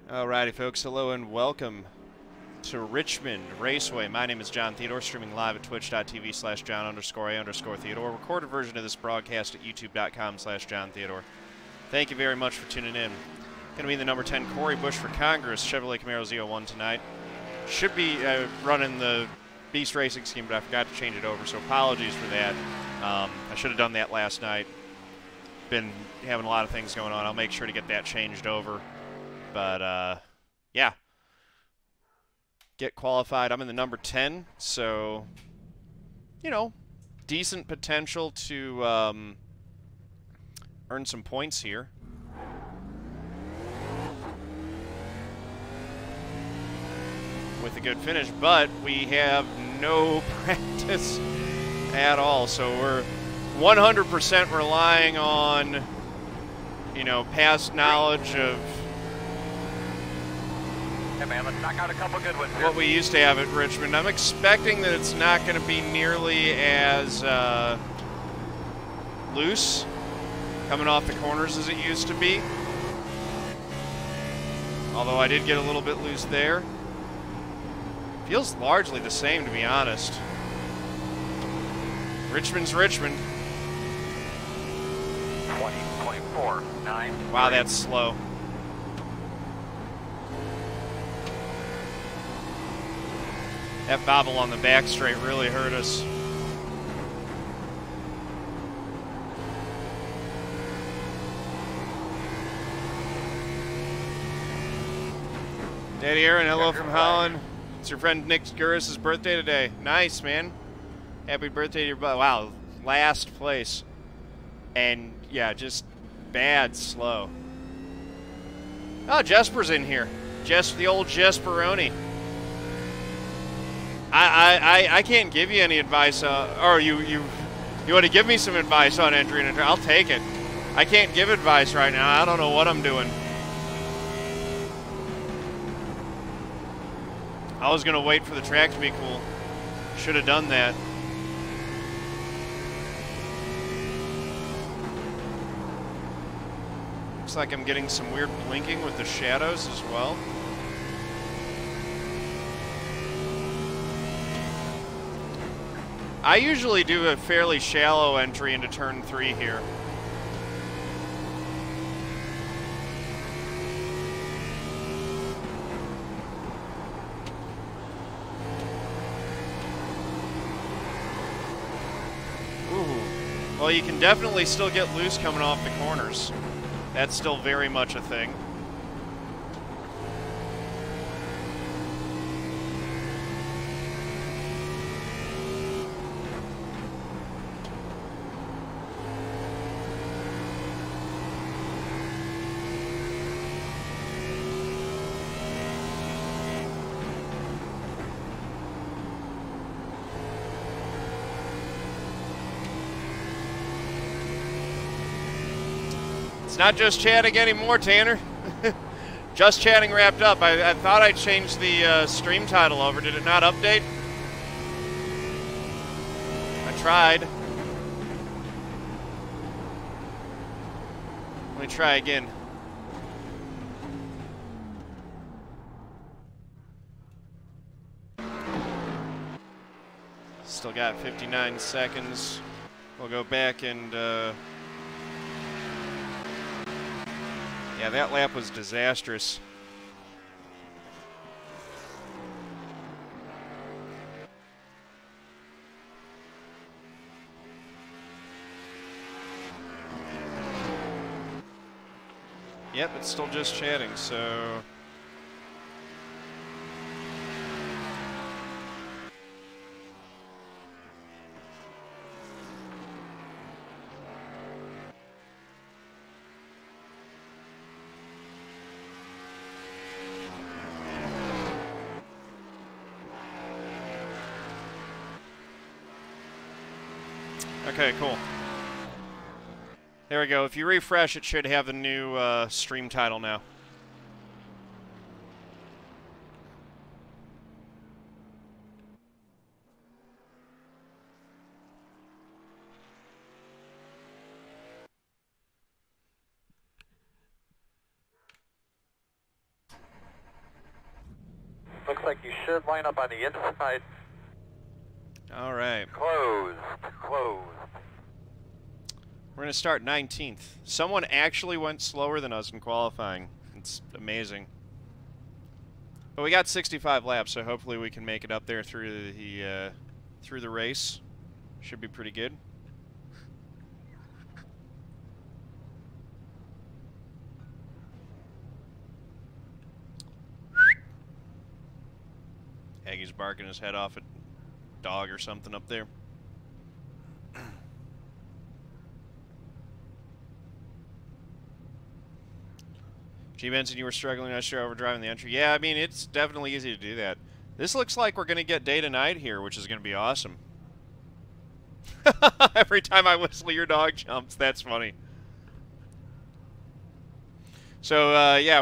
Alrighty, folks. Hello and welcome to Richmond Raceway. My name is John Theodore, streaming live at twitch.tv/John_A_Theodore. Recorded version of this broadcast at youtube.com/John Theodore. Thank you very much for tuning in. Going to be in the number 10 Corey Bush for Congress Chevrolet Camaro Z01 tonight. Should be running the Beast Racing scheme, but I forgot to change it over, so apologies for that. I should have done that last night. Been having a lot of things going on. I'll make sure to get that changed over. But, yeah. Get qualified. I'm in the number 10, so, you know, decent potential to earn some points here. With a good finish, but we have no practice at all, so we're 100% relying on, you know, past knowledge of hey man, let's knock out a couple good ones here. What we used to have at Richmond. I'm expecting that it's not going to be nearly as loose coming off the corners as it used to be. Although I did get a little bit loose there. Feels largely the same, to be honest. Richmond's Richmond. 20.49. Wow, that's slow. That bobble on the back straight really hurt us. Daddy Aaron, hello from Holland. It's your friend Nick Gurris' birthday today. Nice, man. Happy birthday to your buddy. Wow, last place. And, yeah, just bad slow. Oh, Jesper's in here. The old Jesperoni. I can't give you any advice, or you want to give me some advice on entry and I'll take it. I can't give advice right now. I don't know what I'm doing. I was gonna wait for the track to be cool. Should have done that. Looks like I'm getting some weird blinking with the shadows as well. I usually do a fairly shallow entry into turn 3 here. Ooh. Well, you can definitely still get loose coming off the corners. That's still very much a thing. Not just chatting anymore, Tanner. Just chatting wrapped up. I thought I changed the stream title over. Did it not update? I tried. Let me try again. Still got 59 seconds. We'll go back and yeah, that lap was disastrous. Yep, it's still just chatting, so... Okay, cool. There we go. If you refresh, it should have the new stream title now. looks like you should line up on the inside. All right. Closed. Closed. We're going to start 19th. Someone actually went slower than us in qualifying. It's amazing. But we got 65 laps, so hopefully we can make it up there through the race. Should be pretty good. Aggie's barking his head off at a dog or something up there. G. Benson, you were struggling last year over driving the entry. Yeah, I mean, it's definitely easy to do that. This looks like we're going to get day to night here, which is going to be awesome. Every time I whistle, your dog jumps. That's funny. So, yeah,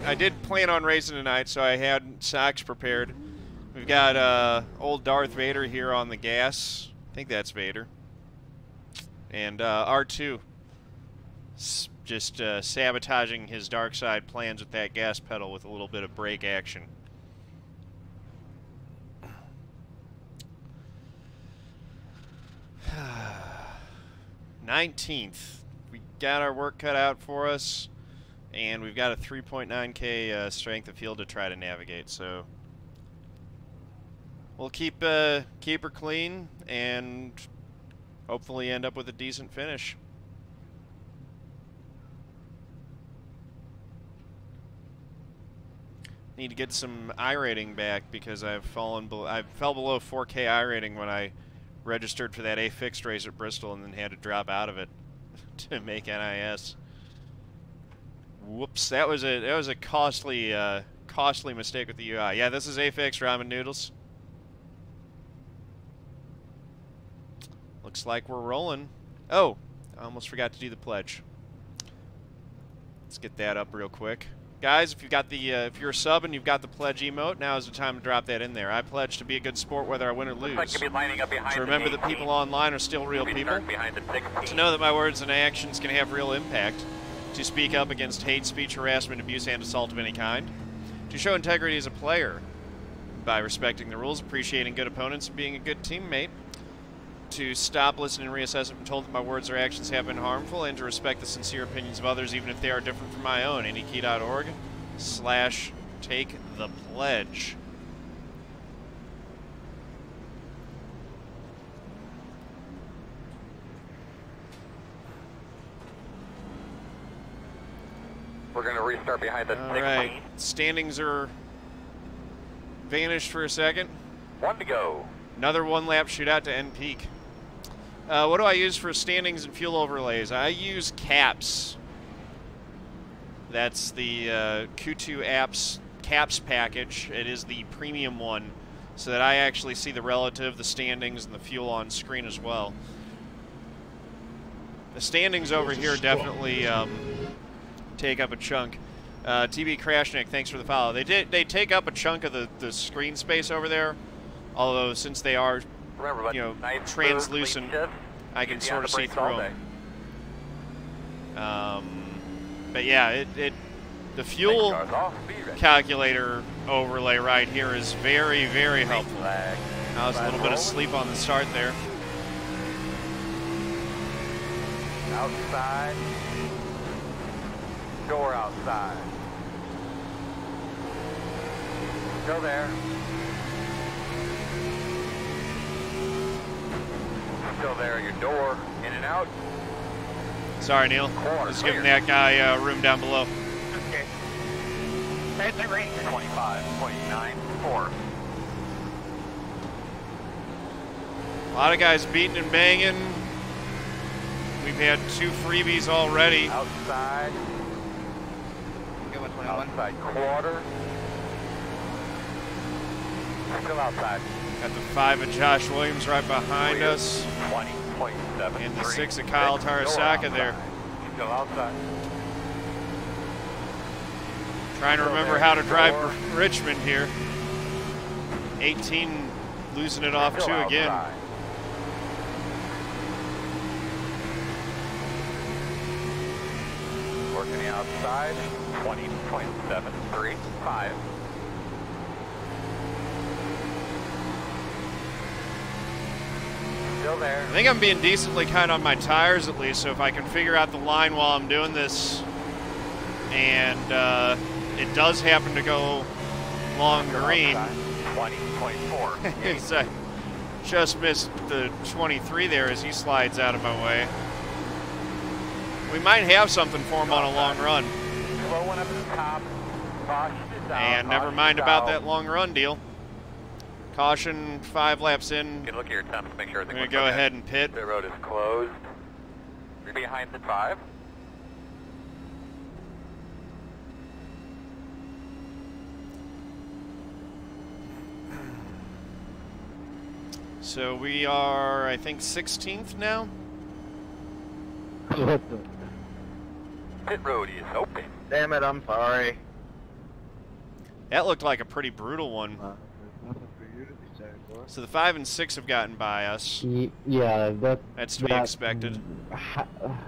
I did plan on racing tonight, so I had socks prepared. We've got old Darth Vader here on the gas. I think that's Vader. And R2. Just sabotaging his dark side plans with that gas pedal with a little bit of brake action. $19th. We got our work cut out for us, and we've got a 3.9K strength of field to try to navigate. So we'll keep her clean and hopefully end up with a decent finish. Need to get some iRating back because I fell below 4K iRating when I registered for that A Fixed race at Bristol and then had to drop out of it to make NIS. Whoops, that was a costly mistake with the UI. Yeah, this is A Fixed ramen noodles. Looks like we're rolling. Oh, I almost forgot to do the pledge. Let's get that up real quick. Guys, if you've got the if you're a sub and you've got the pledge emote, now is the time to drop that in there. I pledge to be a good sport whether I win or lose. Like you'll be lining up behind to remember that people online are still real people. To know that my words and actions can have real impact. To speak up against hate speech, harassment, abuse, and assault of any kind. To show integrity as a player by respecting the rules, appreciating good opponents, and being a good teammate. To stop, listen, and reassess if I'm told that my words or actions have been harmful, and to respect the sincere opinions of others, even if they are different from my own. Anykey.org/take-the-pledge. We're going to restart behind the All right, standings are vanished for a second. 1 to go. Another one-lap shootout to end peak. What do I use for standings and fuel overlays? I use CAPS. That's the Q2 CAPS package. It is the premium one, so that I actually see the relative, the standings, and the fuel on screen as well. The standings over here definitely take up a chunk. TB Crashnick, thanks for the follow. They take up a chunk of the screen space over there, although since they are translucent, I can sort of see through them. But yeah, the fuel calculator overlay right here is very, very helpful. I was a little bit asleep on the start there. Outside. Door outside. Go there. Still there at your door. In and out. Sorry, Neil. Just giving that guy room down below. Okay. Exit range 25.94. A lot of guys beating and banging. We've had 2 freebies already. Outside. Outside quarter. Still outside. Got the 5 of Josh Williams right behind us. 20.7. And the 6 of Kyle Taraska there. Still outside. Trying to remember how to drive Richmond here. 18 losing it off 2 again. Working the outside. 20.735. there. I think I'm being decently kind on my tires at least, so if I can figure out the line while I'm doing this, and it does happen to go long green. 20.4. I just missed the 23 there as he slides out of my way. We might have something for him on a long run. Slow one up at the top. Caution is out. And never mind about that long run deal. Caution 5 laps in. You can look at your temps to make sure I'm going to go ahead and pit. The road is closed. You're behind the 5. So we are, I think, 16th now? Pit road is open. Damn it, I'm sorry. That looked like a pretty brutal one. So the 5 and 6 have gotten by us. Yeah, That's to be expected.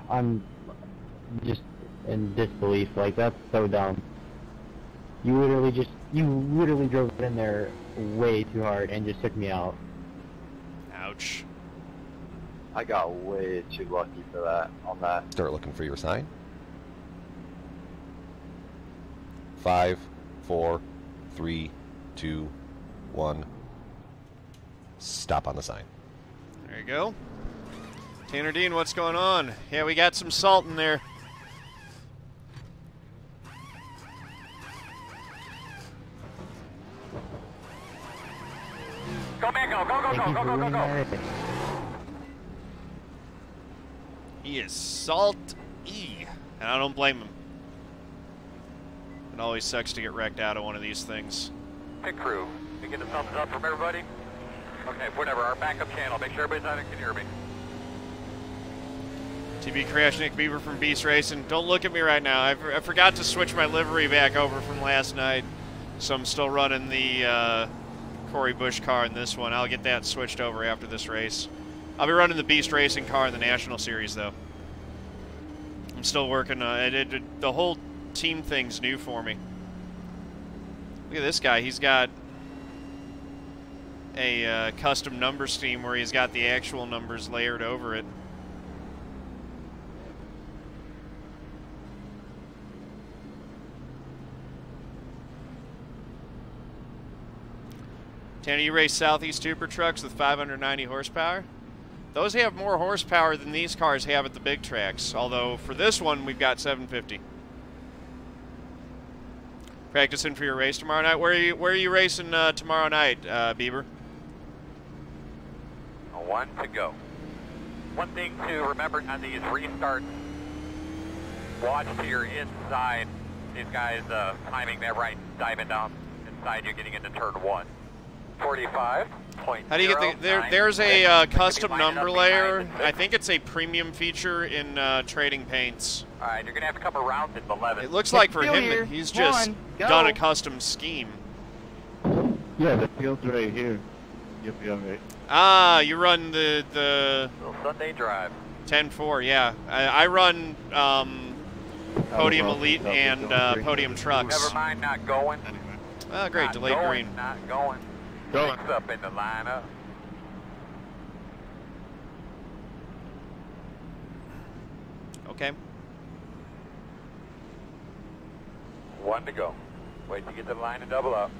I'm just in disbelief. Like, that's so dumb. You literally drove it in there way too hard and just took me out. Ouch. I got way too lucky for that on that. Start looking for your sign. 5, 4, 3, 2, 1. Stop on the sign. There you go. Tanner Dean, what's going on? Yeah, we got some salt in there. Go, man, go, go, go, go, go, go, go, go. He is salt-y, and I don't blame him. It always sucks to get wrecked out of one of these things. Pit crew, we get a thumbs up from everybody? Okay, whatever, our backup channel, make sure everybody's on it, can hear me. TB Crash, Nick Beaver from Beast Racing. Don't look at me right now. I forgot to switch my livery back over from last night, so I'm still running the Corey Busch car in this one. I'll get that switched over after this race. I'll be running the Beast Racing car in the National Series, though. I'm still working on it. The whole team thing's new for me. Look at this guy. He's got a custom number scheme where he's got the actual numbers layered over it. Tanner, you race Southeast Super trucks with 590 horsepower? Those have more horsepower than these cars have at the big tracks, although for this one we've got 750. Practicing for your race tomorrow night? Where are you racing tomorrow night, Bieber? 1 to go. One thing to remember on these restarts, watch to your inside. These guys timing that right, diving down inside you, getting into turn 1. 45. How do you get there's a custom number layer. I think it's a premium feature in trading paints. All right, you're going to have to come around at 11. It looks like for him that he's just done a custom scheme. Yeah, the field's right here. You'll be alright. Ah, you run the Little Sunday drive. 10-4, yeah. I run Podium Elite and Podium Trucks. Never mind not going. Oh, great, Not delayed going, green. Not going. Going. Six up in the lineup. Okay. 1 to go. Wait to get the line and double up.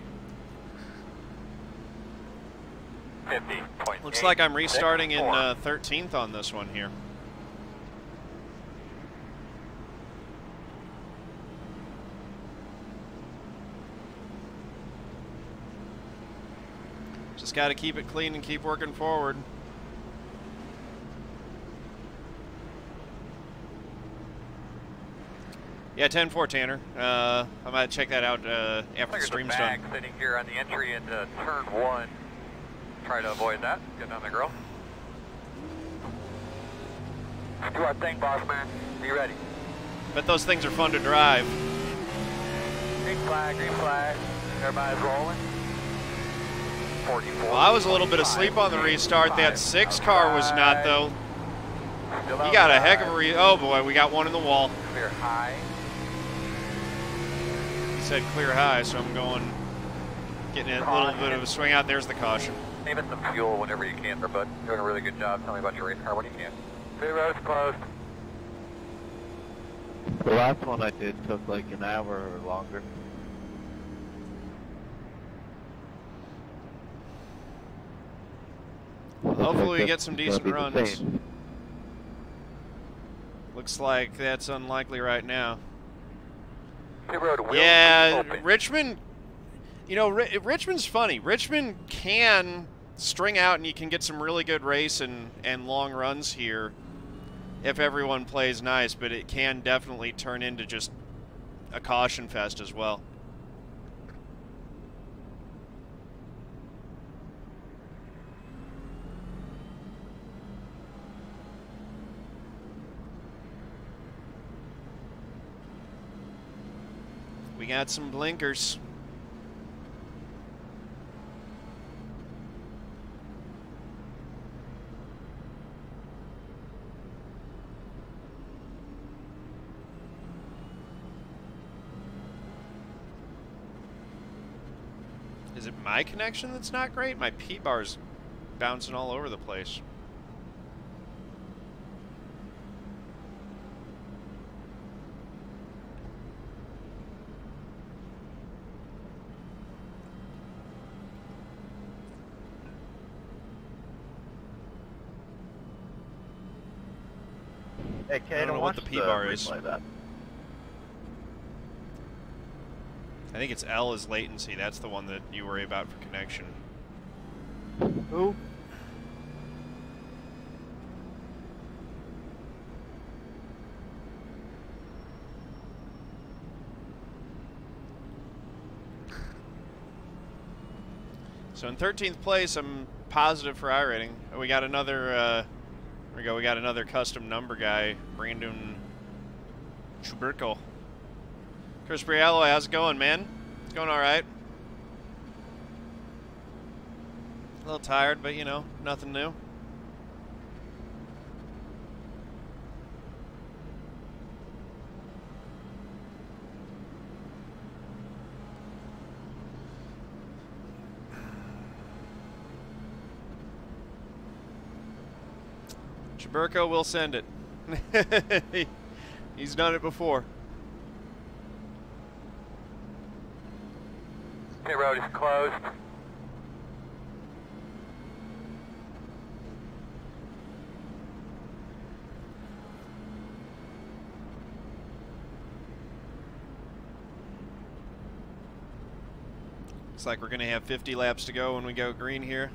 50.8. Looks like I'm restarting in 13th on this one here. Just got to keep it clean and keep working forward. Yeah, 10-4, Tanner. I might check that out after the stream's done. Sitting here on the entry into turn 1. Try to avoid that. Get on the grill. Do our thing, boss man. Be ready. Bet those things are fun to drive. Green flag, green flag. Everybody's rolling. 44. Well, I was a little bit asleep on the restart. That 6 car was not, though. You got a heck of a oh boy, we got one in the wall. Clear high. He said clear high, so I'm going, getting a little bit of a swing out. There's the caution. Save us some fuel whenever you can, but doing a really good job. Tell me about your race car when you can. Pit road's closed. The last one I did took like an hour or longer. Hopefully we get some It's decent gonna be the runs. same. Looks like that's unlikely right now. Pit road will Yeah, be open. Richmond, you know, Richmond's funny. Richmond can string out and you can get some really good race and long runs here if everyone plays nice, but it can definitely turn into just a caution fest as well. We got some blinkers. Is it my connection that's not great? My P-bar's bouncing all over the place. Hey, I Kate, don't know what the P-bar is. That. I think it's L is latency. That's the one that you worry about for connection. Who? So in 13th place, I'm positive for iRating. We got another, there we go, we got another custom number guy, Brandon Chuberko. Chris Briallo, how's it going, man? It's going all right. A little tired, but you know, nothing new. Chuberko will send it. He's done it before. Pit road is closed. Looks like we're going to have 50 laps to go when we go green here.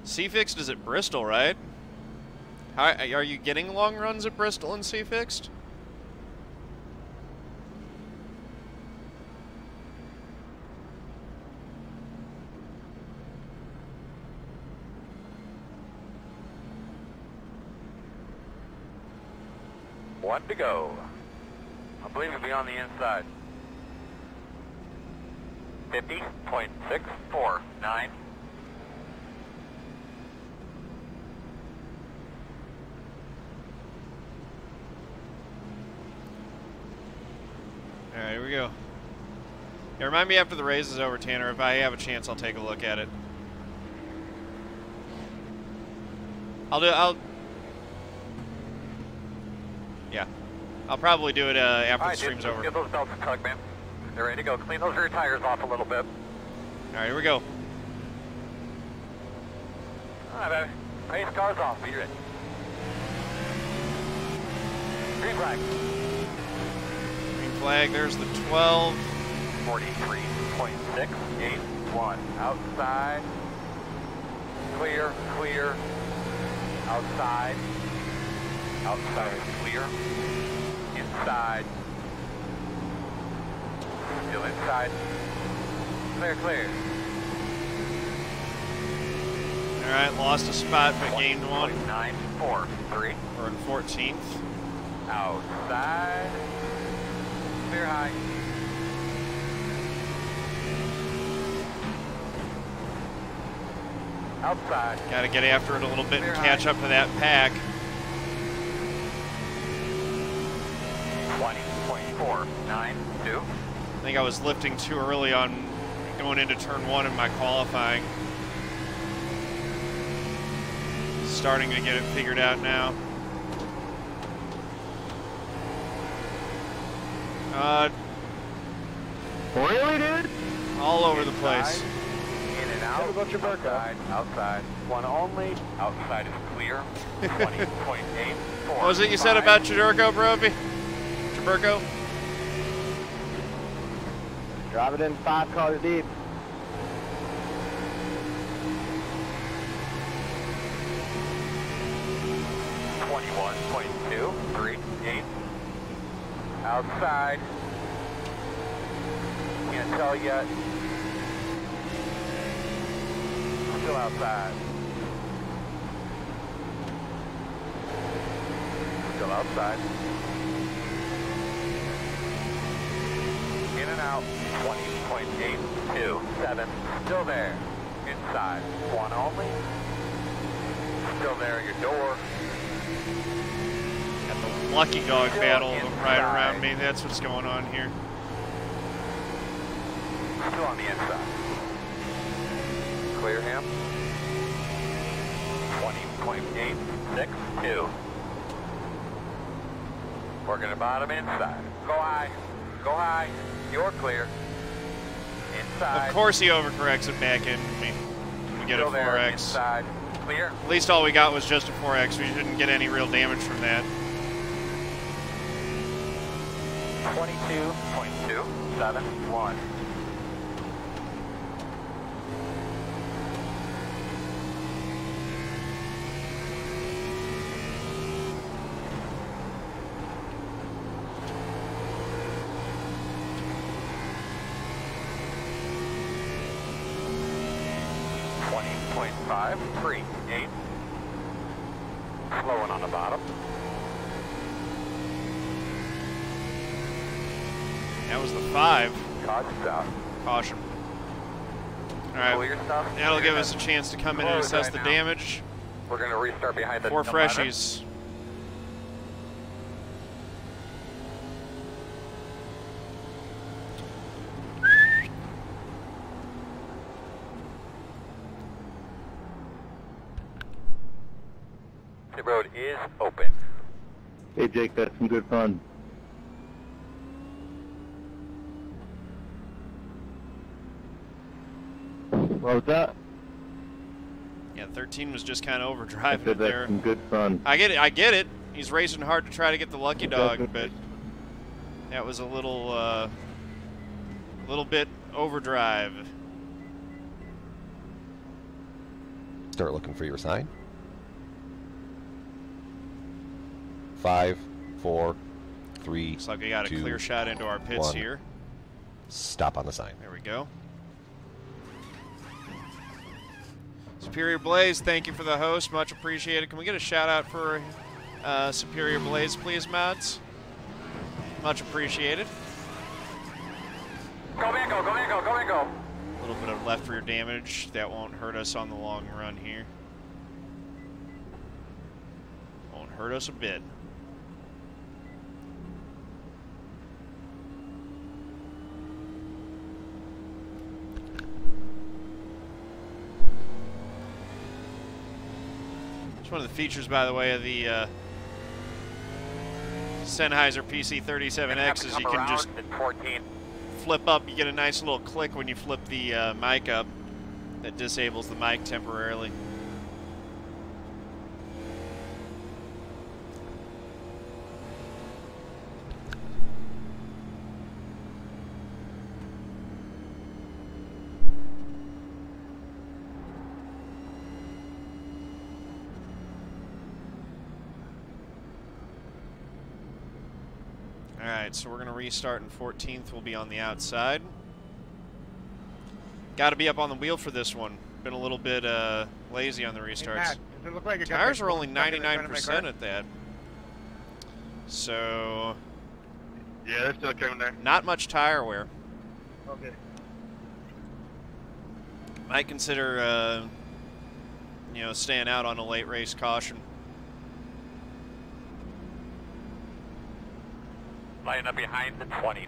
C-Fixed is at Bristol, right? How, are you getting long runs at Bristol and C-Fixed? One to go. I believe it'll be on the inside. 50.649. All right, here we go. Yeah, remind me after the race is over, Tanner. If I have a chance, I'll take a look at it. Yeah. I'll probably do it after All the stream's over. Give those belts a tug, man. They're ready to go. Clean those rear tires off a little bit. All right, here we go. All right, baby. Race cars off. Be ready. Green flag. Green flag, there's the 12. 43.681. Outside. Clear, clear. Outside. Outside, clear. Inside. Still inside. Clear, clear. All right, lost a spot but gained one. 943. We're in 14th. Outside. Clear high. Outside. Got to get after it a little bit and Clear catch high. up to that pack. 20.492. I think I was lifting too early on going into turn 1 in my qualifying. Starting to get it figured out now. Really, dude? All over the place. In and out. Outside. Outside. One only. Outside is clear. 20.8. What was it you said about Jagger, Brophy? Jagger? Drop it in 5 cars deep. Outside. Can't tell yet. Still outside. Still outside. In and out. 20.827. Still there. Inside. One only. Still there. Your door. Got the lucky dog Still battle inside. right around me. That's what's going on here. Still on the inside. Clear him. 20.862. Working the bottom inside. Go high. Go high. You're clear. Inside. Of course he overcorrects it back into me. We get Still a there. 4X. Inside. Clear. At least all we got was just a 4X. We didn't get any real damage from that. 22.271. .538. Slowing on the bottom. That was the 5. Stop. Caution. Alright, Pull your stuff. that'll give us a chance to come in and Close assess right the now. damage. We're going to restart behind the 4 number. freshies. The road is open. Hey, Jake, that's some good fun. What was that? Yeah, 13 was just kind of I overdriving said it that's there. some good fun. I get it. He's racing hard to try to get the lucky dog, but that was a little bit overdrive. Start looking for your sign. 5, 4, 3. Looks like we got a 2, clear shot into our pits 1. here. Stop on the sign. There we go. Superior Blaze, thank you for the host. Much appreciated. Can we get a shout out for Superior Blaze, please, mods? Much appreciated. Go, Bingo, go, Bingo, go, Bingo. A little bit of left rear damage. That won't hurt us on the long run here. Won't hurt us a bit. It's one of the features, by the way, of the Sennheiser PC37X is you can just 14. flip up. You get a nice little click when you flip the mic up that disables the mic temporarily. Alright, so we're going to restart in 14th. We'll be on the outside. Got to be up on the wheel for this one. Been a little bit lazy on the restarts. Hey, Matt, does it look like it got Tires that are only stuck in the front of my 99% car? at that. So, Yeah, they're still coming there. not much tire wear. Okay. Might consider, you know, staying out on a late race caution. Lining up behind the 20.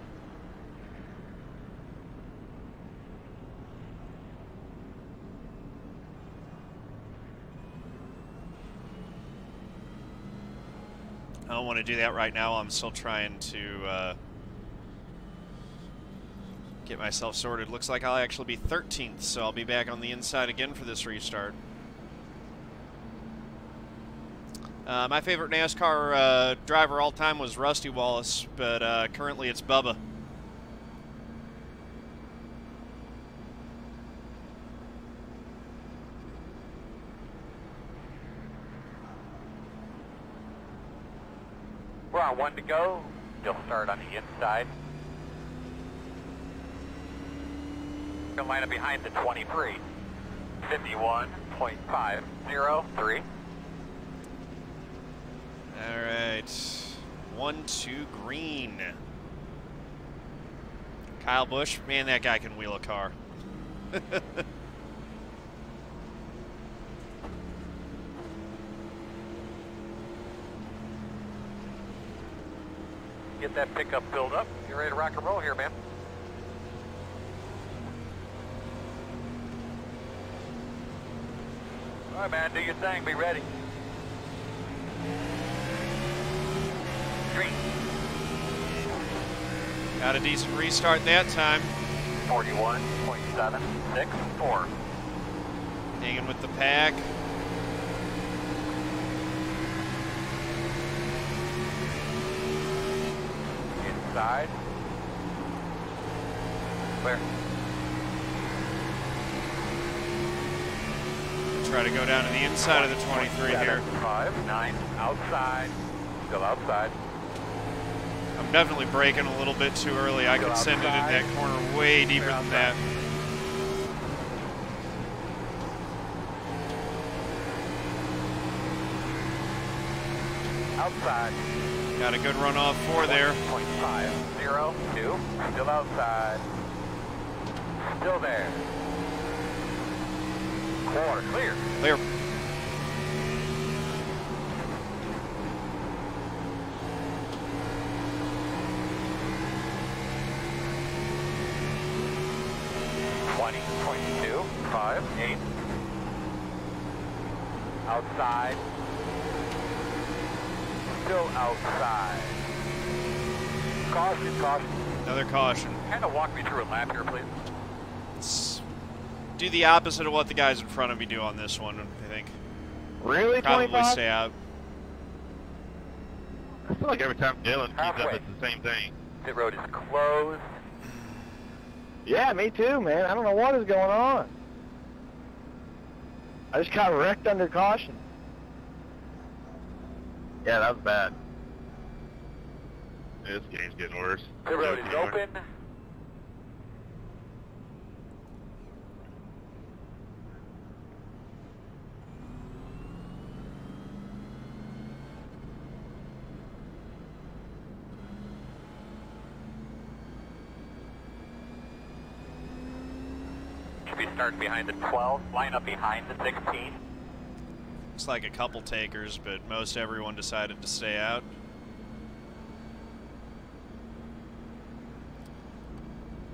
don't want to do that right now. I'm still trying to get myself sorted. Looks like I'll actually be 13th, so I'll be back on the inside again for this restart. My favorite NASCAR driver all time was Rusty Wallace, but currently it's Bubba. We're on 1 to go. You'll start on the inside. You'll line up behind the 23. 51.503. All right. 1-2 green. Kyle Busch, man, that guy can wheel a car. Get that pickup filled up. You're ready to rock and roll here, man. All right, man, do your thing. Be ready. Green. Got a decent restart that time. 41.764. Hanging with the pack. Inside. Clear. Try to go down to the inside of the 23 here. 5, 9, outside. Still outside. I'm definitely braking a little bit too early. I could send it in that corner way deeper than that. Outside. Got a good run off 4 there. 0.502. Still outside. Still there. Quarter clear. Clear. .258. Outside. Still outside. Caution, caution. Another caution. Kind of walk me through a lap here, please. Let's do the opposite of what the guys in front of me do on this one, I think. Really? Probably 25? stay out. I feel like every time Dylan keeps up, Halfway. it's the same thing. Pit road is closed. Yeah, me too, man. I don't know what is going on. I just got wrecked under caution. Yeah, that was bad. This game's getting worse. Pit road is open. Should be starting behind the 12, line up behind the 16. Looks like a couple takers, but most everyone decided to stay out.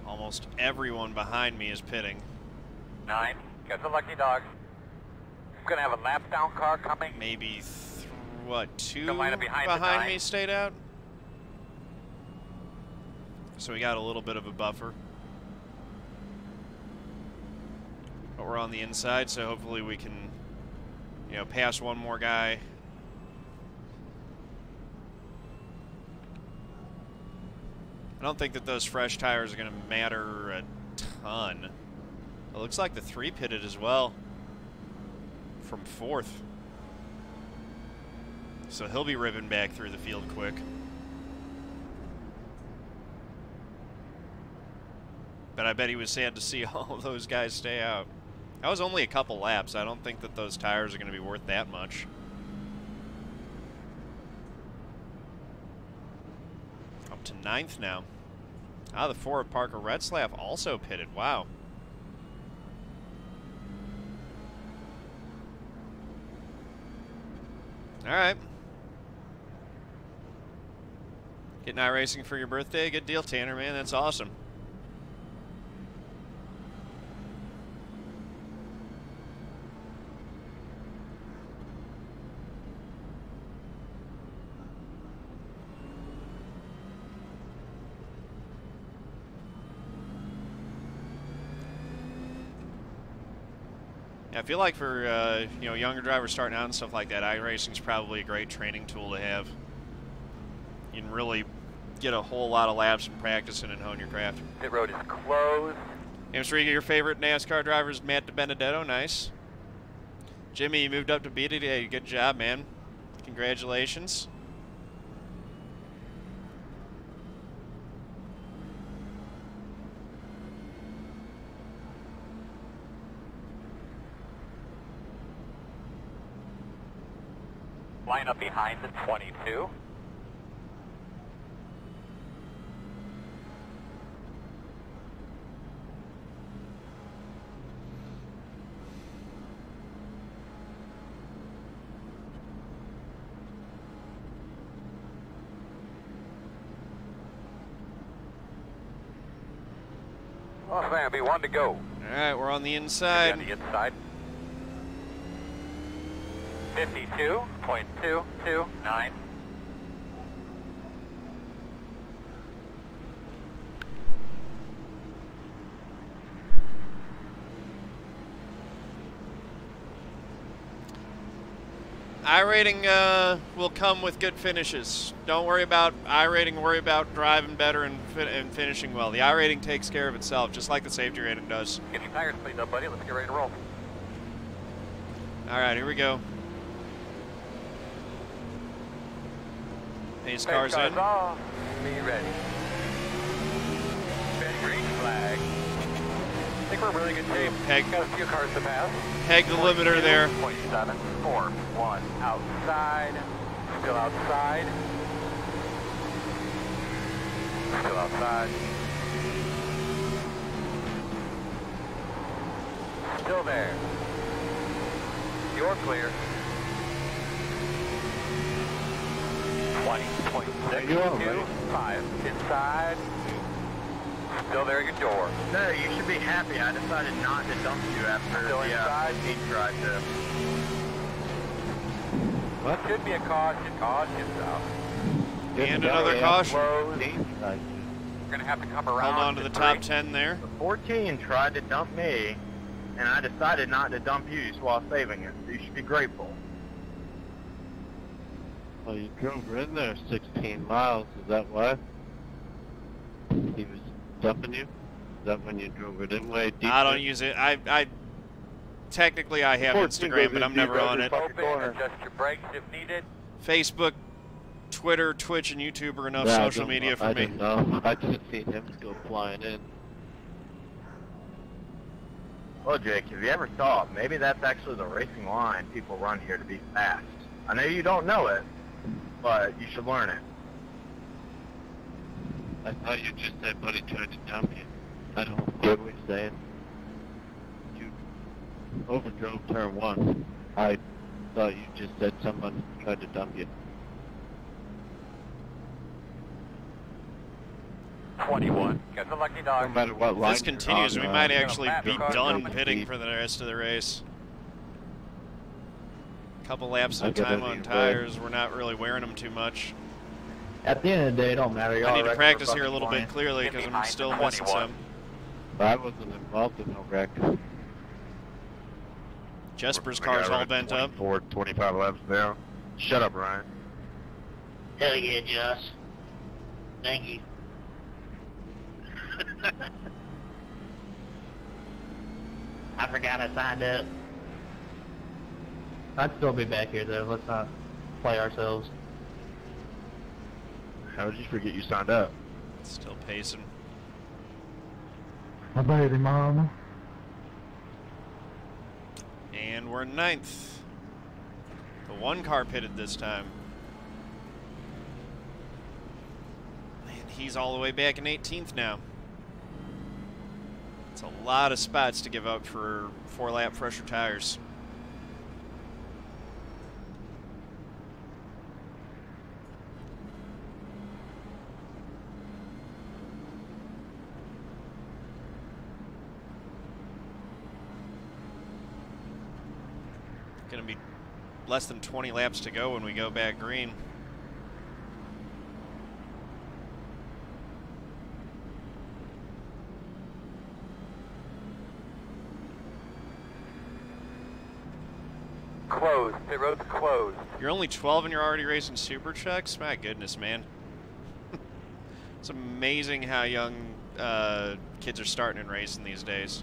Almost everyone behind me is pitting. 9, got the lucky dog. Gonna have a lap down car coming. Maybe, what, 2 Gonna line up behind the behind 9. me stayed out? So we got a little bit of a buffer. But we're on the inside, so hopefully we can, you know, pass one more guy. I don't think that those fresh tires are going to matter a ton. It looks like the 3 pitted as well from 4th. So he'll be ripping back through the field quick. But I bet he was sad to see all of those guys stay out. That was only a couple laps. I don't think that those tires are going to be worth that much. Up to 9th now. Ah, the Ford Parker Retzlaff also pitted. Wow. All right. Getting iRacing for your birthday? Good deal, Tanner, man. That's awesome. I feel like for you know, younger drivers starting out and stuff like that, iRacing is probably a great training tool to have. You can really get a whole lot of laps and practice in and hone your craft. Pit road is closed. Amsterdam, your favorite NASCAR driver is Matt DiBenedetto. Nice. Jimmy, you moved up to B today. Good job, man. Congratulations. Line up behind the 22. Oh, man, be one to go. All right, we're on the inside. On the inside. 52.229. iRating will come with good finishes. Don't worry about iRating, worry about driving better and finishing well. The iRating takes care of itself, just like the safety rating does. Get your tires cleaned up, buddy. Let's get ready to roll. All right, here we go. Pace cars in. Off. Be ready. Green flag. I think we're in really good shape. Peg. Got a few cars to pass. Peg the limiter there. 0.741 outside. Still outside. Still outside. Still there. You're clear. 20.625 inside. Still there at your door. No, you should be happy. I decided not to dump you after Still inside. Speed tried to. What? Should be a caution. Caution out. And another caution. We're going to have to come around. Hold on to the top 10 there. The 14 tried to dump me, and I decided not to dump you while saving it. So you should be grateful. Well, you drove in there 16 miles. Is that why? He was dumping you? Is that when you drove it in way deep? I don't use it. I technically I have Instagram, but I'm never on it. Open, adjust your brakes if needed. Facebook, Twitter, Twitch, and YouTube are enough Yeah, social media for I me. didn't know. I just seen him go flying in. Well, Jake, have you ever thought maybe that's actually the racing line people run here to be fast? I know you don't know it, but you should learn it. I thought you just said buddy tried to dump you. I don't get what you're saying. You overdrove turn 1. I thought you just said someone tried to dump you. 21. Got the lucky dog. No matter what If line this continues, you're we on, might actually be Car done coming. pitting for the rest of the race. Couple laps I of get time it on either tires. We're not really wearing them too much. At the end of the day, it don't matter. I need to practice here a little bit clearly Get because I'm behind still the missing 21. some. I wasn't involved in no wreck. Jesper's We car's got all around bent up. 24, 25 laps down. Shut up, Ryan. Hell yeah, Josh. Thank you. I forgot I signed up. I'd still be back here though. Let's not play ourselves. How did you forget you signed up? Still pacing. My baby mama. And we're in 9th. The one car pitted this time. And he's all the way back in 18th now. It's a lot of spots to give up for 4-lap fresher tires. Going to be less than 20 laps to go when we go back green. closed. Pit road's closed. You're only 12 and you're already racing super trucks? My goodness, man. It's amazing how young kids are starting in racing these days.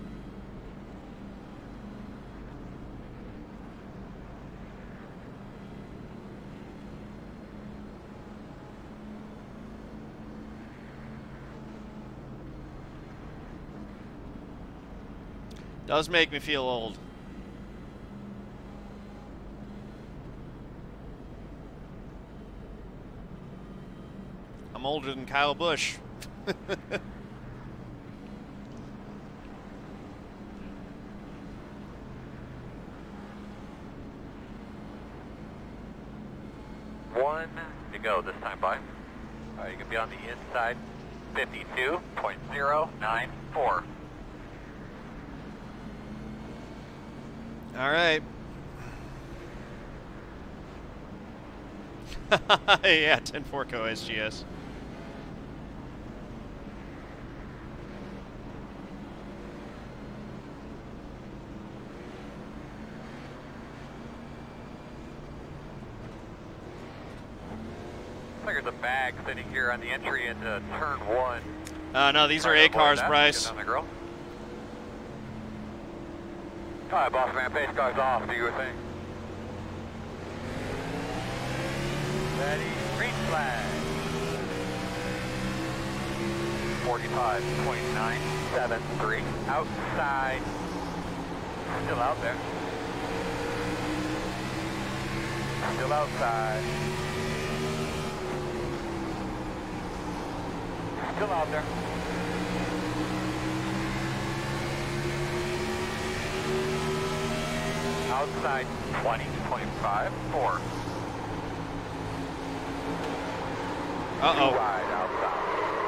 Does make me feel old. I'm older than Kyle Busch. One to go this time, by. All right, you can be on the inside. 52.094. All right. Yeah, 10-4 co-SGS. Looks like there's a bag sitting here on the entry into turn 1. No, these are A cars, Bryce. Get on the grill. All right, boss man, pace car's off. Do your thing. Ready, green flag. 45.973. Outside. Still out there. Still outside. Still out there. Outside 20.54. Uh-oh. Wide outside.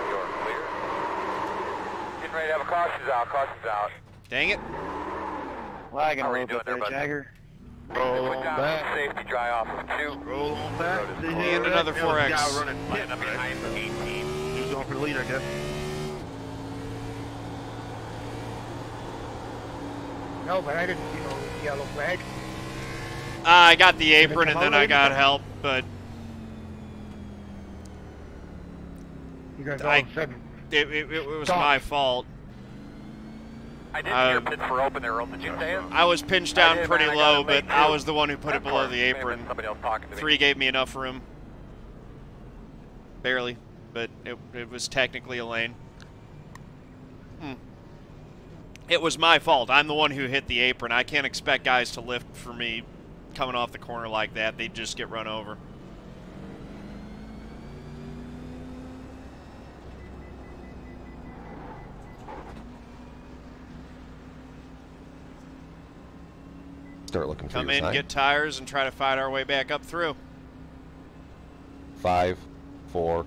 You're clear. Getting ready to have a cautions out. Cautions out. Dang it. Flag How are you and doing up there, there, bud? Jagger. Roll Put on down back. safety dry off of 2. Roll on back. And another 4X. Guy running Line pit, up right? behind 18. Who's going for the lead, I guess? No, but I didn't see no yellow flag. I got the apron come and then out I late? got help, but You guys all I- of a sudden. it was Stop. my fault. I didn't hear pits were open there, Earl. Did you say it? I was pinched I down did, pretty man. I got low, it late, but I too. was the one who put it below the May have been apron. Somebody else talking to me. 3 gave me enough room. Barely, but it was technically a lane. It was my fault. I'm the one who hit the apron. I can't expect guys to lift for me coming off the corner like that. They'd just get run over. Start looking for Come your in, sign. get tires, and try to fight our way back up through. 5, 4,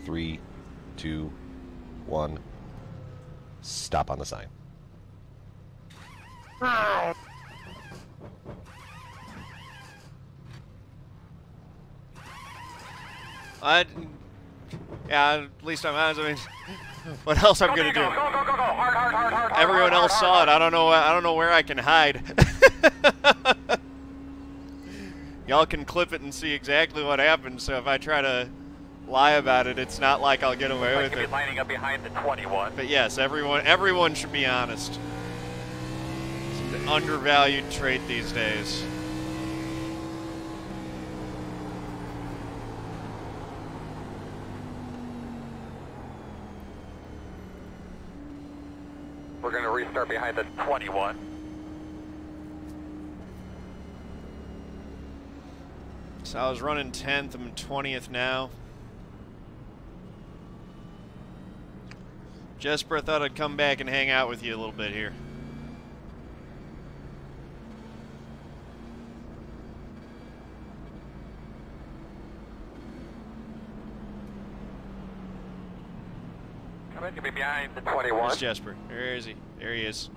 3, 2, 1. Stop on the sign. Yeah, at least I'm honest. I mean, what else I'm gonna do? Go, go, go, go. Hard, hard, hard, hard. Everyone hard, else hard, saw hard. it. I don't know where I can hide. Y'all can clip it and see exactly what happened. So if I try to lie about it, it's not like I'll get away Like with you'd be it. lining up behind the 21. But yes, everyone should be honest. It's an undervalued trait these days. We're going to restart behind the 21. So I was running 10th. I'm 20th now. Jesper, I thought I'd come back and hang out with you a little bit here. Come in, you'll be behind the 21. Where's Jesper? Where is he? There he is.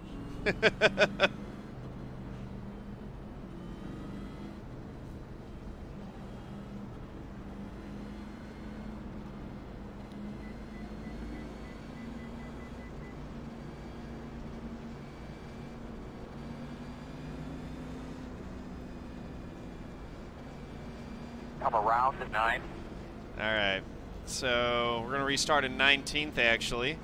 come around to 9. All right. So we're going to restart in 19th, actually.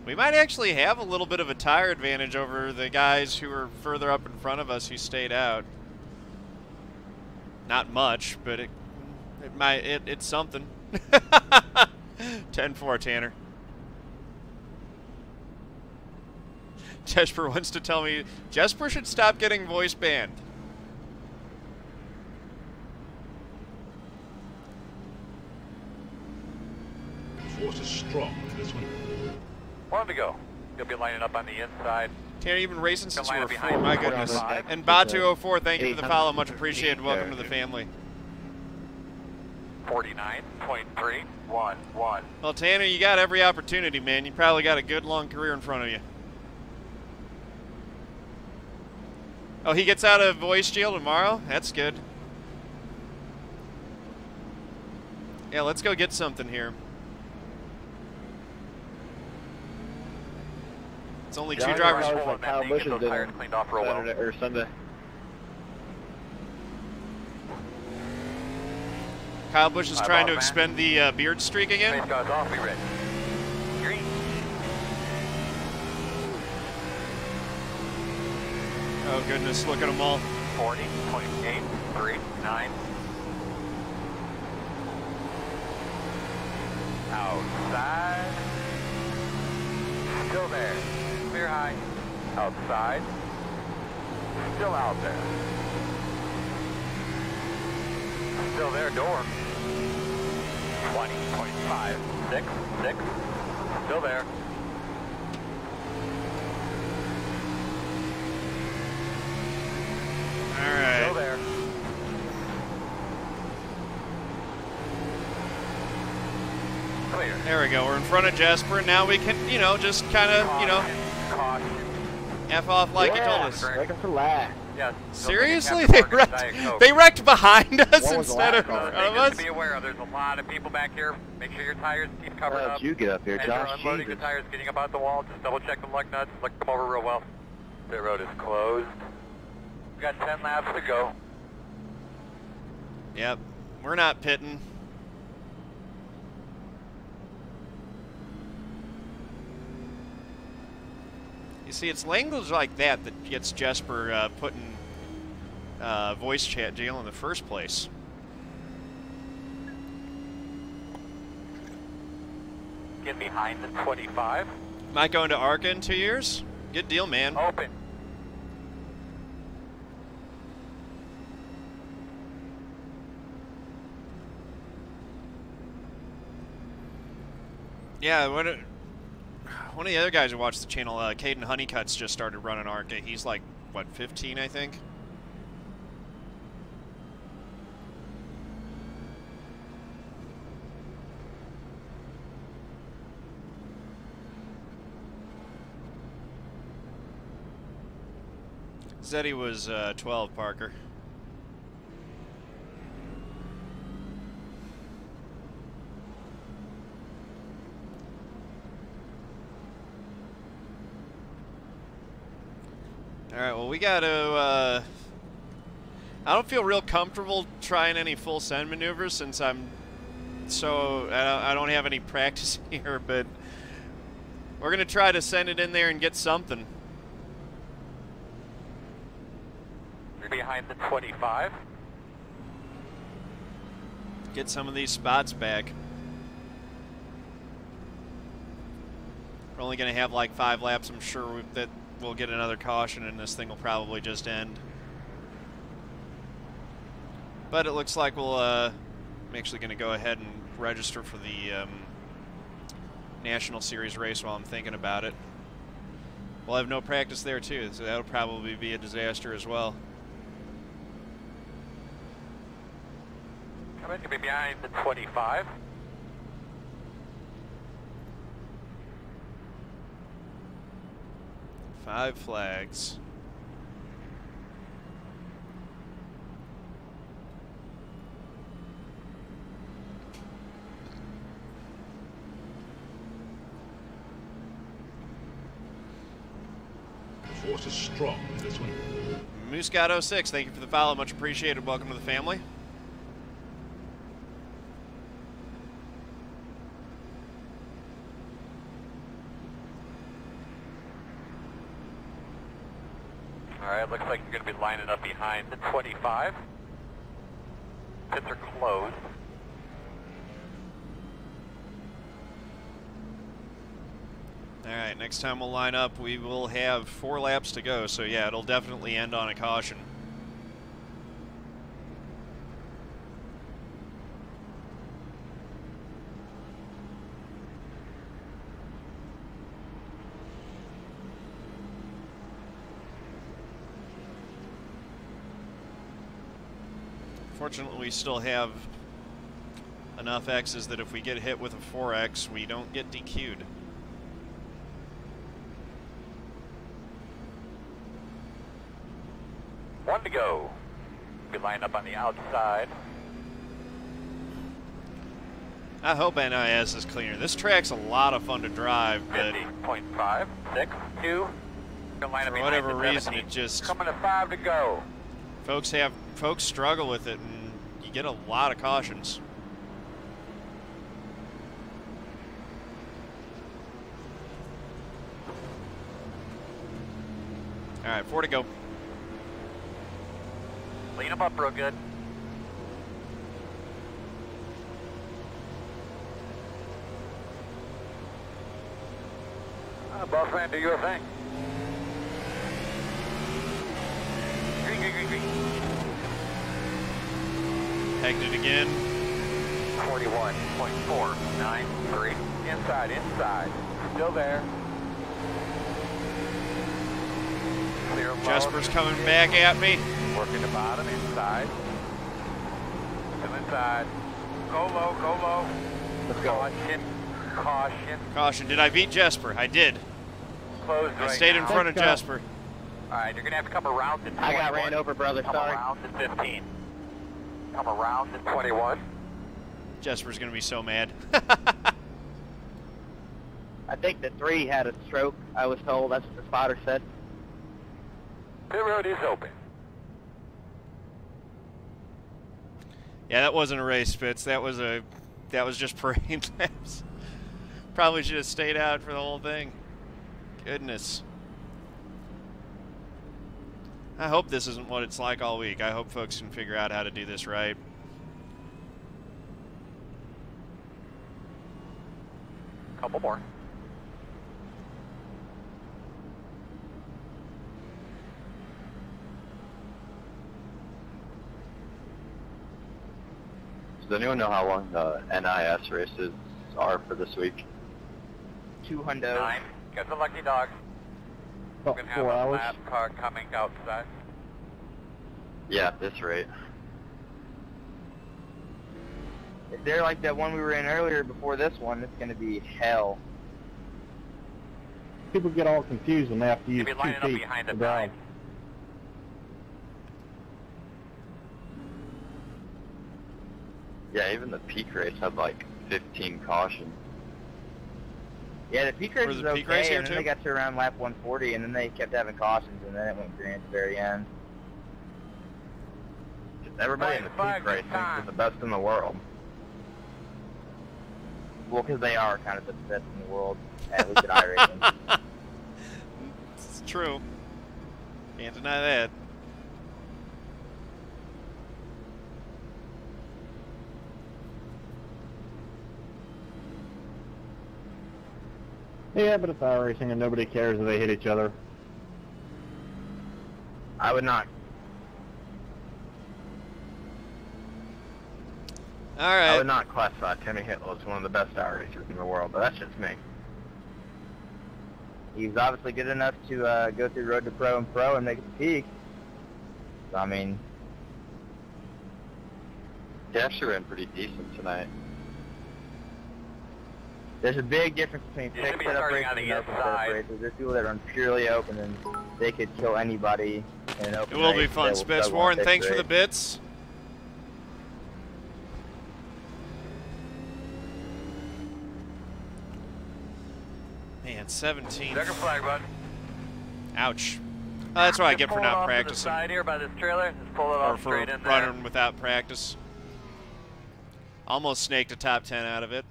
We might actually have a little bit of a tire advantage over the guys who were further up in front of us who stayed out. Not much, but it's something. 10-4, Tanner. Jesper wants to tell me Jesper should stop getting voice banned. Force is strong in this one. 1 to go. You'll be lining up on the inside. Tanner, you've been racing since we were 4. behind My the goodness. 45. And Batu04, thank you for the follow. Much appreciated. Welcome to the family. 49.311. Well, Tanner, you got every opportunity, man. You probably got a good long career in front of you. Oh, he gets out of voice jail tomorrow? That's good. Yeah, let's go get something here. It's only 2 drivers. Like Kyle Busch is doing cleaned off real well. Saturday or Sunday. Kyle Busch is trying to expend the beard streak again. Race goes off, be ready. Green. Oh goodness, look at them all. 40.839. Outside. Still there. Clear high. Outside. Still out there. Still there, door. 20.566. Still there. All right. Still there. Clear. There we go. We're in front of Jasper, and now we can, you know, just kind of, you know, Caution. F off like you told us. Second for last. Yes. Seriously? They wrecked behind us instead of in front of Just us? to be aware, there's a lot of people back here. Make sure your tires keep covered How'd up. you get up here, As you're Josh? unloading the Jesus. tires, getting up out the wall, just double check the lug nuts, look them over real well. The road is closed. We got 10 laps to go. Yep. We're not pitting. You see, it's language like that that gets Jesper put in voice chat jail in the first place. Get behind the 25. Might go into ARCA in 2 years. Good deal, man. Open. Yeah, one of the other guys who watched the channel, Caden Honeycutt's just started running ARCA. He's like, what, 15, I think? Zeddy was 12, Parker. Alright, well, we got to, I don't feel real comfortable trying any full send maneuvers since I don't have any practice here, but we're going to try to send it in there and get something. You're behind the 25. Get some of these spots back. We're only going to have like 5 laps, I'm sure that we'll get another caution and this thing will probably just end. But it looks like we'll, I'm actually going to go ahead and register for the National Series race while I'm thinking about it. We'll have no practice there too, so that'll probably be a disaster as well. Come in, you'll be behind the 25. Five flags. force is strong in this one. Muscat06, thank you for the follow. Much appreciated. Welcome to the family. All right, looks like you're going to be lining up behind the 25. Pits are closed. All right, next time we'll line up, we will have 4 laps to go. So yeah, it'll definitely end on a caution. Fortunately, we still have enough X's that if we get hit with a 4X, we don't get DQ'd. One to go. Be lined up on the outside. I hope NIS is cleaner. This track's a lot of fun to drive, but 50.5, 6, 2. for whatever reason, it just coming to 5 to go. Folks struggle with it, and you get a lot of cautions. All right, 4 to go. Lean them up real good. Boss man, do your thing. Green, green, green, green. Pegged it again. 41.493. Inside, inside. Still there. Clear low. Jesper's coming back at me. Working the bottom, inside. Still inside. Go low, go low. Let's go. Caution, caution. Caution. Did I beat Jesper? I did. Closed I right stayed now. in front of Jesper. Alright, you're going to have to come around to 21. I got ran over, brother. Come Sorry. around to 15. Come around to 21. Jesper's going to be so mad. I think the 3 had a stroke, I was told. That's what the spotter said. Pit road is open. Yeah, that wasn't a race, Spitz. That was just parade laps. Probably should have stayed out for the whole thing. Goodness. I hope this isn't what it's like all week. I hope folks can figure out how to do this right. Couple more. Does anyone know how long the NIS races are for this week? 200. 9. Got the lucky dog. We're going to have 4 a hours. lap car coming outside. Yeah, at this rate. If they're like that one we were in earlier before this one, it's going to be hell. People get all confused when they have to use You'll be 2 lining up feet behind to the drive. 9. Yeah, even the peak race had like 15 cautions. Yeah, the peak race Was was the peak race okay, here and then too? they got to around lap 140, and then they kept having cautions, and then it went green at the very end. Everybody in the peak race thinks they're the best in the world. Well, because they are kind of the best in the world, at least at iRacing. It's true. Can't deny that. Yeah, but it's iRacing and nobody cares if they hit each other. I would not. All I right. would not classify Timmy Hitler as one of the best racers in the world, but that's just me. He was obviously good enough to go through Road to Pro and Pro and make it to peak. So, I mean, He actually ran pretty decent tonight. there's a big difference between You should fixed be setup starting races on the and open setup inside. races. There's people that run purely open and they could kill anybody in an open It will race. be fun, They will Spitz. struggle on Warren, fixed thanks for the race. bits. Man, 17. Checker flag, bud. Ouch. That's what I get Just for pull it not off to the practicing. side here by this trailer. Just pull it Or off for straight in there. running without practice. Almost snaked a top 10 out of it.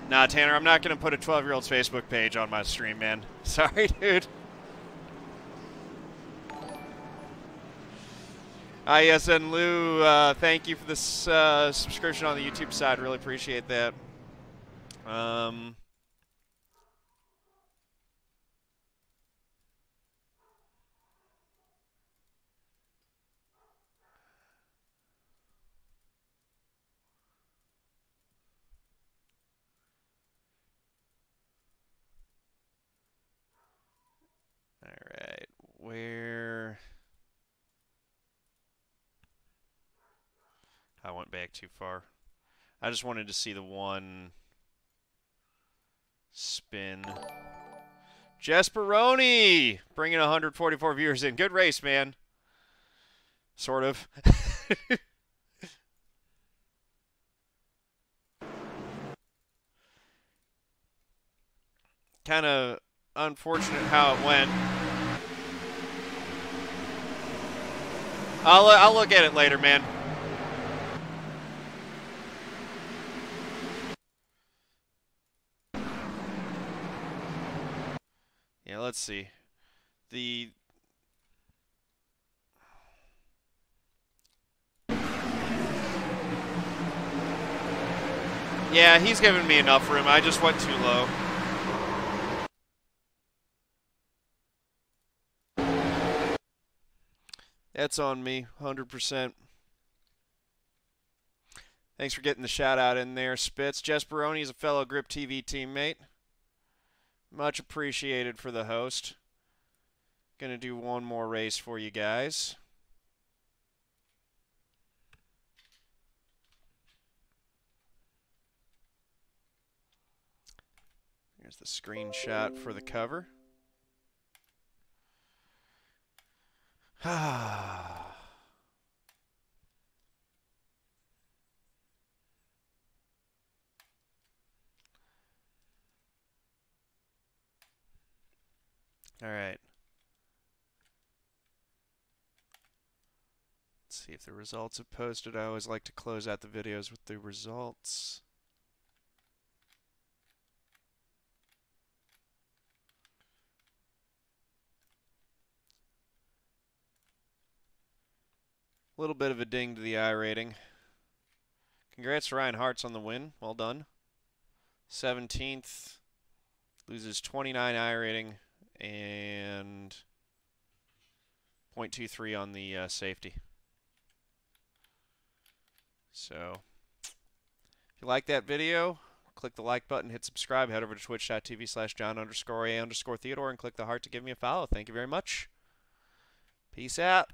Nah, Tanner, I'm not going to put a 12-year-old's Facebook page on my stream, man. Sorry, dude. ISN Lou, thank you for this subscription on the YouTube side. Really appreciate that. All right, where... I went back too far. I just wanted to see the one spin. Jesperoni bringing 144 viewers in. Good race, man. Sort of. Kind of unfortunate how it went. I'll look at it later, man. Yeah, let's see. Yeah, he's giving me enough room. I just went too low. That's on me, 100%. Thanks for getting the shout out in there, Spitz. Jesperoni is a fellow Grip TV teammate. Much appreciated for the host. Gonna do one more race for you guys. Here's the screenshot for the cover. All right. Let's see if the results have posted. I always like to close out the videos with the results. A little bit of a ding to the iRating. Congrats to Ryan Haartz on the win. Well done. 17th. Loses 29 iRating and 0.23 on the safety. So, if you like that video, click the like button, hit subscribe, head over to twitch.tv/John_A_Theodore and click the heart to give me a follow. Thank you very much. Peace out.